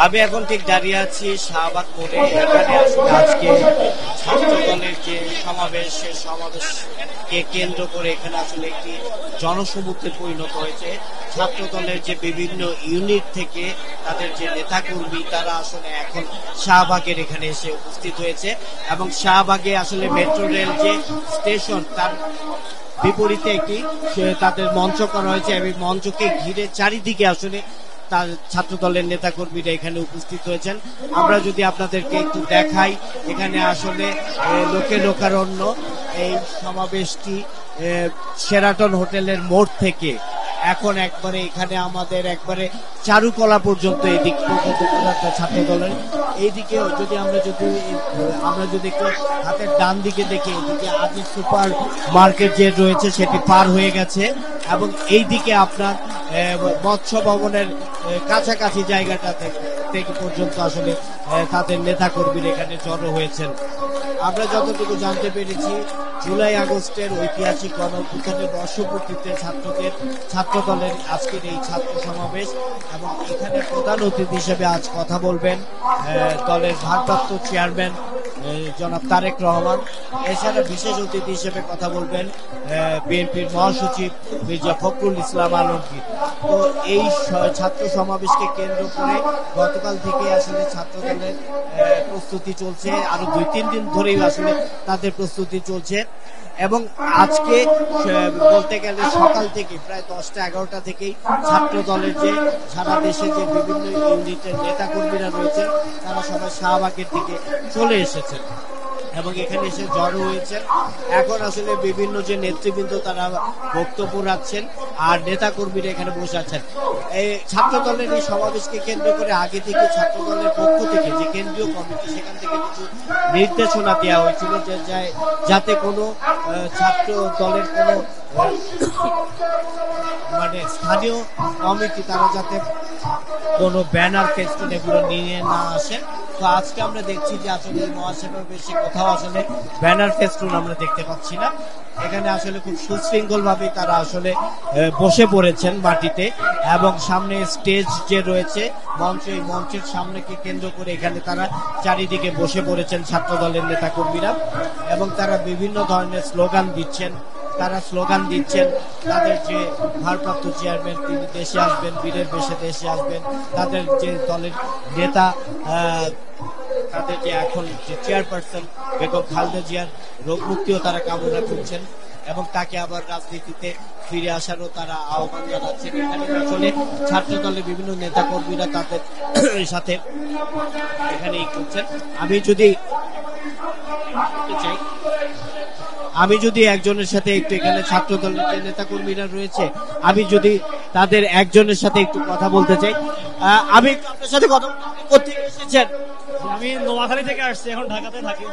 আমি এখন ঠিক দাঁড়িয়ে আছি শাহবাগ মোড়ে। এখানে আসলে আজকে ছাত্র দলের যে সমাবেশ, সে সমাবেশকে কেন্দ্র করে এখানে আসলে একটি জনসমুদ্রে পরিণত হয়েছে। ছাত্র দলের যে বিভিন্ন ইউনিট থেকে তাদের যে নেতাকর্মী, তারা আসলে এখন শাহবাগের এখানে এসে উপস্থিত হয়েছে এবং শাহবাগে আসলে মেট্রো রেল যে স্টেশন, তার বিপরীতে একটি তাদের মঞ্চ করা হয়েছে এবং মঞ্চকে ঘিরে চারিদিকে আসলে তার ছাত্র দলের নেতা কর্মীরা এখানে উপস্থিত হয়েছেন। আমরা যদি আপনাদেরকে একটু দেখাই, এখানে আসলে লোকে লোকারণ্য। এই সমাবেশটি শেরাটন হোটেলের মোড় থেকে এখন একবারে এখানে আমাদের একবারে চারুকলা পর্যন্ত এদিক পর্যন্ত ছাত্র দলের। এইদিকে যদি আমরা যদি একটু হাতের ডান দিকে দেখি, এদিকে আজি সুপার মার্কেট যে রয়েছে সেটি পার হয়ে গেছে এবং এই দিকে আপনার মৎস্য ভবনের কাছাকাছি জায়গাটা থেকে পর্যন্ত আসলে তাদের নেতা কর্মীরা এখানে জড়ো হয়েছেন। আমরা যতটুকু জানতে পেরেছি, জুলাই আগস্টের ঐতিহাসিক গণঅভ্যুত্থানের বর্ষপূর্তিতে ছাত্র দলের আজকের এই ছাত্র সমাবেশ এবং এখানে প্রধান অতিথি হিসেবে আজ কথা বলবেন দলের ভারপ্রাপ্ত চেয়ারম্যান জনাব তারেক রহমান। এছাড়া বিশেষ অতিথি হিসেবে কথা বলবেন বিএনপির মহাসচিব মির্জা ফখরুল ইসলাম আলমগীর। তো এই ছাত্র সমাবেশকে কেন্দ্র করে গতকাল থেকে আসলে ছাত্র দলের প্রস্তুতি চলছে, আরো 2-3 দিন ধরেই আসলে তাদের প্রস্তুতি চলছে এবং আজকে বলতে গেলে সকাল থেকে প্রায় 10টা-11টা থেকেই ছাত্র দলের যে সারা দেশে যে বিভিন্ন ইউনিটের নেতা কর্মীরা রয়েছে, তারা সবাই শাহবাগের দিকে চলে এসেছেন এবং এখানে এসে জড়ো হয়েছেন। এখন আসলে বিভিন্ন যে নেতৃবৃন্দ তারা বক্তব্য রাখছেন আর নেতা কর্মীরা এখানে বসে আছেন। এই ছাত্র দলের এই সমাবেশকে কেন্দ্র করে আগে থেকে ছাত্র দলের পক্ষ থেকে যে কেন্দ্রীয় কমিটি, সেখান থেকে কিছু নির্দেশনা দেওয়া হয়েছিল যে যাতে কোনো ছাত্র দলের কোনো স্থানীয় কমিটি তারা যাতে কোনো ব্যানার ফেস্টুন এগুলো নিয়ে না আসেন। তো আজকে আমরা দেখছি যে আসলে মহাসভার বেশি কোথাও আসলে ব্যানার ফেস্টুন আমরা দেখতে পাচ্ছি না। এখানে আসলে খুব সুশৃঙ্খল ভাবে তারা আসলে বসে পড়েছেন মাটিতে এবং সামনে স্টেজ যে রয়েছে মঞ্চ, এই মঞ্চের সামনেকে কেন্দ্র করে এখানে তারা চারিদিকে বসে পড়েছেন ছাত্র দলের নেতা কর্মীরা এবং তারা বিভিন্ন ধরনের স্লোগান দিচ্ছেন। তাদের যে ভারপ্রাপ্ত চেয়ারম্যান তিনি দেশে আসবেন, বীরের বেশে দেশে আসবেন। তাদের যে দলের নেতা, তাদের যে এখন যে চেয়ারপারসন বেগম খালেদা জিয়ার রোগ মুক্তিও তারা কামনা করছেন এবং তাকে আবার রাজনীতিতে ফিরে আসারও তারা আহ্বান জানাচ্ছেন। এখানে আসলে ছাত্র দলের বিভিন্ন নেতা কর্মীরা তাদের সাথে এখানে করছেন। আমি যদি একজনের সাথে একটু, এখানে ছাত্র দলের যে নেতা কর্মীরা রয়েছে, আমি যদি তাদের একজনের সাথে একটু কথা বলতে চাই। আমি আপনার সাথে কথা বলতে এসেছেন? আমি নোয়াখালী থেকে আসছি, এখন ঢাকাতে থাকি।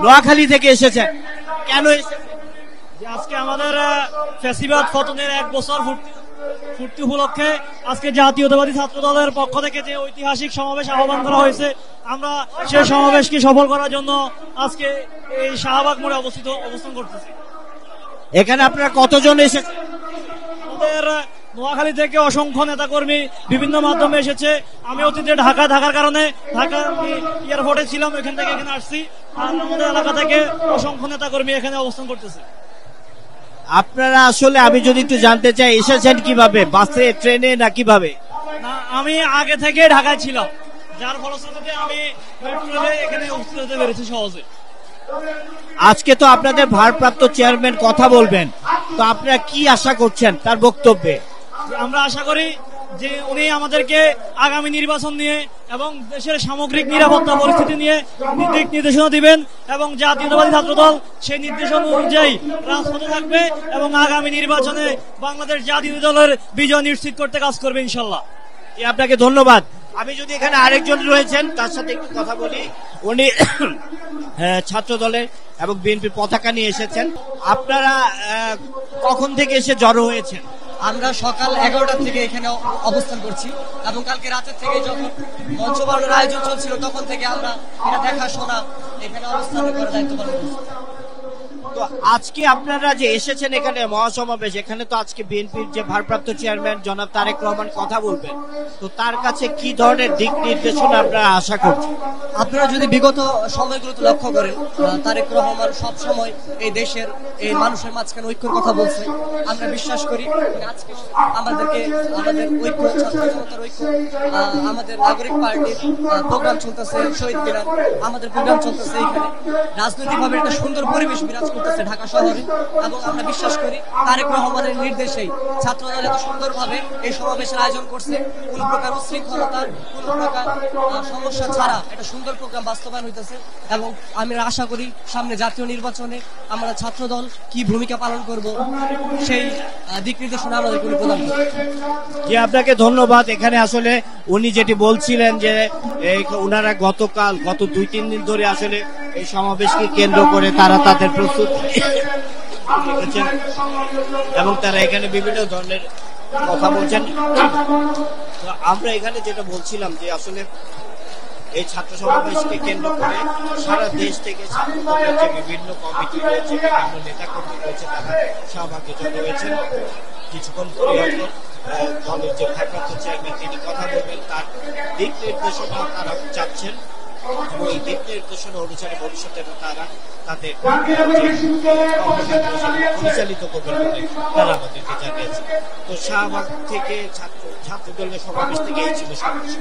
নোয়াখালী থেকে এসেছেন? কেন এসেছেন? আজকে আমাদের ফ্যাসিবাদ পতনের 1 বছর পূর্তি উপলক্ষে আজকে জাতীয়তাবাদী ছাত্র দলের পক্ষ থেকে যে ঐতিহাসিক সমাবেশ আহ্বান করা হয়েছে, আমরা সেই সমাবেশকে সফল করার জন্য আজকে এই শাহবাগ মোড়ে অবস্থান করতেছি। এখানে আপনারা কতজন এসেছেন? আমাদের নোয়াখালী থেকে অসংখ্য নেতাকর্মী বিভিন্ন মাধ্যমে এসেছে। আমি অতীতে ঢাকা থাকার কারণে ঢাকা এয়ারপোর্টে ছিলাম, এখান থেকে এখানে আসছি। আর আমাদের এলাকা থেকে অসংখ্য নেতাকর্মী এখানে অবস্থান করতেছে। আপনারা আসলে, আমি যদি একটু জানতে চাই, এসেছেন কিভাবে? বাসে, ট্রেনে না কিভাবে? না, আমি আগে থেকে ঢাকায় ছিলাম, যার ফলশ্রুতিতে আমি মেট্রো রেলে এখানে উপস্থিত হতে পেরেছি সহজে। আজকে তো আপনাদের ভারপ্রাপ্ত চেয়ারম্যান কথা বলবেন, তো আপনারা কি আশা করছেন তার বক্তব্যে? আমরা আশা করি যে উনি আমাদেরকে আগামী নির্বাচন নিয়ে এবং দেশের সামগ্রিক নিরাপত্তা পরিস্থিতি নিয়ে দিক নির্দেশনা দিবেন এবং জাতীয়তাবাদী ছাত্রদল সেই নির্দেশনা অনুযায়ী রাজপথে থাকবে এবং আগামী নির্বাচনে বাংলাদেশ জাতীয় দলের বিজয় নিশ্চিত করতে কাজ করবে ইনশাল্লাহ। আপনাকে ধন্যবাদ। আমি যদি এখানে আরেকজন রয়েছেন তার সাথে একটু কথা বলি। উনি ছাত্র দলের এবং বিএনপির পতাকা নিয়ে এসেছেন। আপনারা কখন থেকে এসে জড়ো হয়েছেন? আমরা সকাল 11টা থেকে এখানে অবস্থান করছি এবং কালকে রাতের থেকে যখন মঞ্চ বানানোর আয়োজন চলছিল তখন থেকে আমরা এটা দেখাশোনা এখানে অবস্থান করার দায়িত্ব পালন করছি। তো আজকে আপনারা যে এসেছেন এখানে মহাসমাবেশ, এখানে তো আজকে বিএনপির যে ভারপ্রাপ্ত চেয়ারম্যান জনাব তারেক রহমান কথা বলবেন, তো তার কাছে কি ধরনের দিক নির্দেশনা আপনারা আশা করছেন? আপনারা যদি বিগত সময়গুলোতে লক্ষ্য করেন, তারেক রহমান সব সময় এই দেশের এই মানুষের মাঝখানে ঐক্যের কথা বলছে। আমরা বিশ্বাস করি আজকে আমাদের ঐক্য, ছাত্র জনতার ঐক্য, আমাদের নাগরিক পার্টির প্রোগ্রাম চলতেছে শহীদ মিনার, আমাদের প্রোগ্রাম চলতেছে এখানে। রাজনৈতিকভাবে একটা সুন্দর পরিবেশ বিরাজ করতেছে ঢাকা শহরে, এবং আমরা বিশ্বাস করি তারেক রহমানের নির্দেশেই ছাত্রদল এত সুন্দরভাবে এই সমাবেশের আয়োজন করছে। কোন প্রকার উশৃঙ্খলতা, কোন প্রকার সমস্যা ছাড়া একটা সুন্দর প্রোগ্রাম বাস্তবায়ন হইতেছে। এবং আমি আশা করি সামনে জাতীয় নির্বাচনে আমরা ছাত্রদল কি ভূমিকা পালন করব সেই দিক নির্দেশনা আমাদের প্রদান করবে। জি, আপনাকে ধন্যবাদ। এখানে আসলে উনি যেটি বলছিলেন যে ওনারা গত 2-3 দিন ধরে আসলে এই সমাবেশকে কেন্দ্র করে তারা তাদের প্রস্তুতি রেখেছেন এবং তারা এখানে বিভিন্ন ধরনের কথা বলছেন। তো আমরা এখানে যেটা বলছিলাম যে আসলে এই ছাত্র সমাবেশকে কেন্দ্র করে সারা দেশ থেকে ছাত্রদের যে বিভিন্ন কমিটি রয়েছে, বিভিন্ন নেতা কর্মী রয়েছে, তারা সহভাগিতা হয়েছেন। কিছুক্ষণ পরে হয়তো দলের যে ভারপ্রাপ্ত চেয়ারম্যান তিনি কথা বলবেন, তার দিক নির্দেশনা তারা চাচ্ছেন এবং এই দিক নির্দেশনা অনুসারে ভবিষ্যতে তারা তাদের পরিচালিত করবেন বলে তারা আমাদেরকে জানিয়েছে। তো শাহবাগ থেকে ছাত্র দলের সমাবেশ থেকে এই ছিল সর্বশেষ।